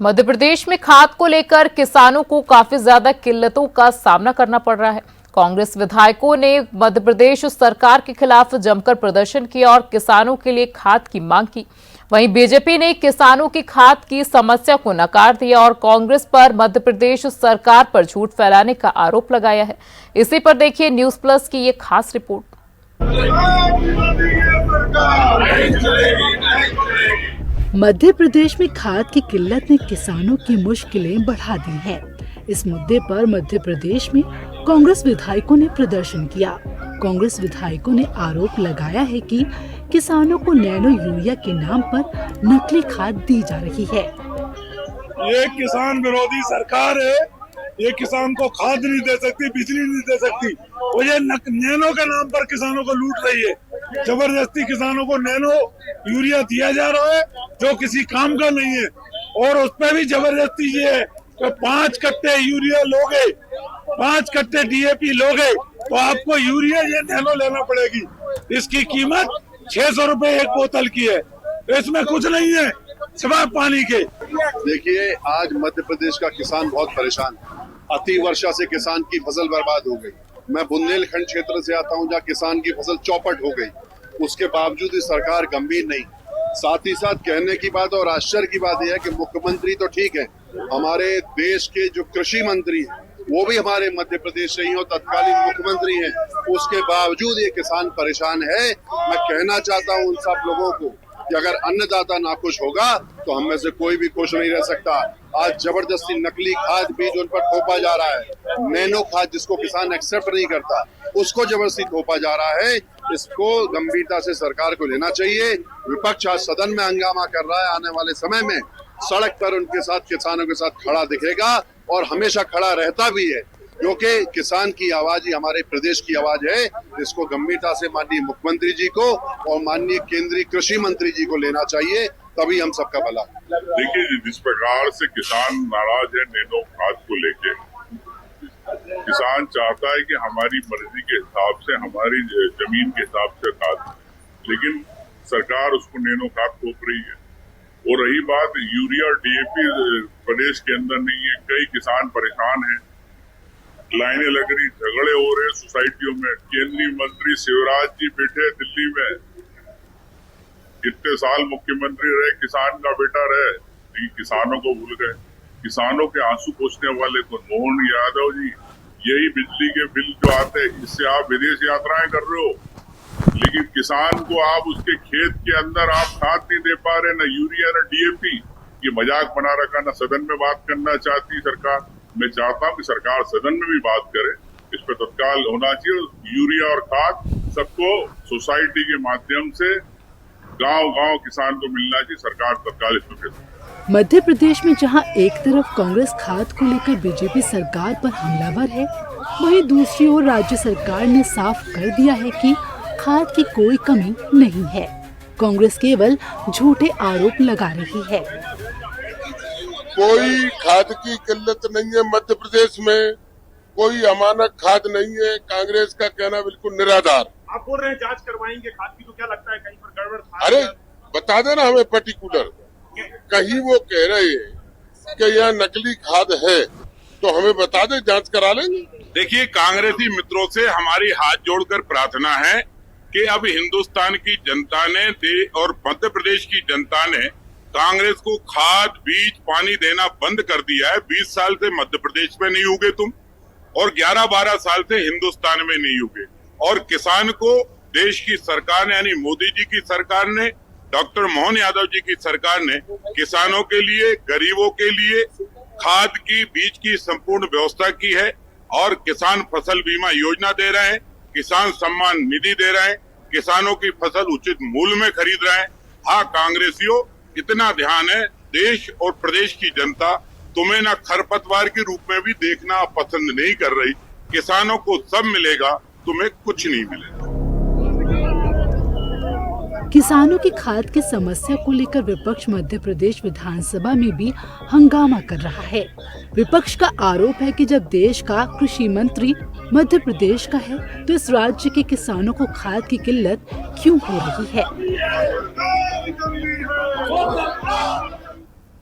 मध्य प्रदेश में खाद को लेकर किसानों को काफी ज्यादा किल्लतों का सामना करना पड़ रहा है। कांग्रेस विधायकों ने मध्य प्रदेश सरकार के खिलाफ जमकर प्रदर्शन किया और किसानों के लिए खाद की मांग की। वहीं बीजेपी ने किसानों की खाद की समस्या को नकार दिया और कांग्रेस पर मध्य प्रदेश सरकार पर झूठ फैलाने का आरोप लगाया है। इसी पर देखिए न्यूज प्लस की ये खास रिपोर्ट। मध्य प्रदेश में खाद की किल्लत ने किसानों की मुश्किलें बढ़ा दी हैं। इस मुद्दे पर मध्य प्रदेश में कांग्रेस विधायकों ने प्रदर्शन किया। कांग्रेस विधायकों ने आरोप लगाया है कि किसानों को नैनो यूरिया के नाम पर नकली खाद दी जा रही है। ये किसान विरोधी सरकार है। ये किसान को खाद नहीं दे सकती, बिजली नहीं दे सकती और ये नैनो के नाम पर किसानों को लूट रही है। जबरदस्ती किसानों को नैनो यूरिया दिया जा रहा है जो किसी काम का नहीं है और उसमें भी जबरदस्ती ये है कि 5 कट्टे यूरिया लोगे, 5 कट्टे डीएपी लोगे तो आपको यूरिया ये नैनो लेना पड़ेगी। इसकी कीमत 600 रुपए एक बोतल की है। इसमें कुछ नहीं है सिवाय पानी के। देखिए, आज मध्य प्रदेश का किसान बहुत परेशान है। अति वर्षा से किसान की फसल बर्बाद हो गई। मैं बुंदेलखंड क्षेत्र से आता हूं जहां किसान की फसल चौपट हो गई। उसके बावजूद भी सरकार गंभीर नहीं। साथ ही साथ कहने की बात और आश्चर्य की बात यह है कि मुख्यमंत्री तो ठीक है, हमारे देश के जो कृषि मंत्री हैं वो भी हमारे मध्य प्रदेश से ही और तत्कालीन मुख्यमंत्री हैं। उसके बावजूद ये किसान परेशान है। मैं कहना चाहता हूँ उन सब लोगों को कि अगर अन्नदाता नाखुश होगा तो हम में से कोई भी खुश नहीं रह सकता। आज जबरदस्ती नकली खाद बीज उन पर थोपा जा रहा है। नैनो खाद जिसको किसान एक्सेप्ट नहीं करता उसको जबरदस्ती थोपा जा रहा है। इसको गंभीरता से सरकार को लेना चाहिए। विपक्ष आज सदन में हंगामा कर रहा है। आने वाले समय में सड़क पर उनके साथ किसानों के साथ खड़ा दिखेगा और हमेशा खड़ा रहता भी है, क्योंकि किसान की आवाज ही हमारे प्रदेश की आवाज है। इसको गंभीरता से माननीय मुख्यमंत्री जी को और माननीय केंद्रीय कृषि मंत्री जी को लेना चाहिए, तभी हम सबका भला। देखिए, जिस प्रकार से किसान नाराज है नैनो खाद को लेके, किसान चाहता है कि हमारी मर्जी के हिसाब से, हमारी जमीन के हिसाब से खाद, लेकिन सरकार उसको नैनो खाद थोप रही है। और रही बात यूरिया और डीएपी प्रदेश के अंदर नहीं है। कई किसान परेशान हैं, लाइनें लग रही, झगड़े हो रहे सोसाइटियों में। केंद्रीय मंत्री शिवराज जी बैठे दिल्ली में, कितने साल मुख्यमंत्री रहे, किसान का बेटा रहे, लेकिन किसानों को भूल गए। किसानों के आंसू पोंछने वाले को मोहन यादव जी, यही बिजली के बिल जो आते हैं इससे आप विदेश यात्राएं कर रहे हो, लेकिन किसान को आप उसके खेत के अंदर आप खाद नहीं दे पा रहे, न यूरिया न डीएपी। ये मजाक बना रखा, न सदन में बात करना चाहती सरकार। मैं चाहता हूँ कि सरकार सदन में भी बात करे, इस पर तत्काल होना चाहिए। यूरिया और खाद सबको सोसाइटी के माध्यम से गांव-गांव किसान को मिलना चाहिए। सरकार तत्काल इसमें। मध्य प्रदेश में जहां एक तरफ कांग्रेस खाद को लेकर बीजेपी सरकार पर हमलावर है, वहीं दूसरी ओर राज्य सरकार ने साफ कर दिया है कि खाद की कोई कमी नहीं है। कांग्रेस केवल झूठे आरोप लगा रही है। कोई खाद की किल्लत नहीं है मध्य प्रदेश में, कोई अमानक खाद नहीं है। कांग्रेस का कहना बिल्कुल निराधार। आप बोल रहे हैं जांच करवाएंगे खाद की, तो क्या लगता है कहीं पर गड़बड़ था? अरे बता देना हमें पर्टिकुलर। कहीं वो कह रहे हैं कि यह नकली खाद है तो हमें बता दे, जांच करा लेंगे। देखिए, कांग्रेसी मित्रों से हमारी हाथ जोड़कर प्रार्थना है कि अब हिंदुस्तान की जनता ने और मध्य प्रदेश की जनता ने कांग्रेस को खाद, बीज, पानी देना बंद कर दिया है। 20 साल से मध्य प्रदेश में नहीं उगे तुम और 11-12 साल से हिंदुस्तान में नहीं उगे। और किसान को देश की सरकार ने, यानी मोदी जी की सरकार ने, डॉक्टर मोहन यादव जी की सरकार ने किसानों के लिए, गरीबों के लिए खाद की, बीज की संपूर्ण व्यवस्था की है और किसान फसल बीमा योजना दे रहे हैं, किसान सम्मान निधि दे रहे हैं, किसानों की फसल उचित मूल्य में खरीद रहे हैं। हाँ कांग्रेसियों, इतना ध्यान है, देश और प्रदेश की जनता तुम्हें ना खरपतवार के रूप में भी देखना पसंद नहीं कर रही। किसानों को सब मिलेगा, तुम्हें कुछ नहीं मिलेगा। किसानों की खाद की समस्या को लेकर विपक्ष मध्य प्रदेश विधानसभा में भी हंगामा कर रहा है। विपक्ष का आरोप है कि जब देश का कृषि मंत्री मध्य प्रदेश का है तो इस राज्य के किसानों को खाद की किल्लत क्यों हो रही है।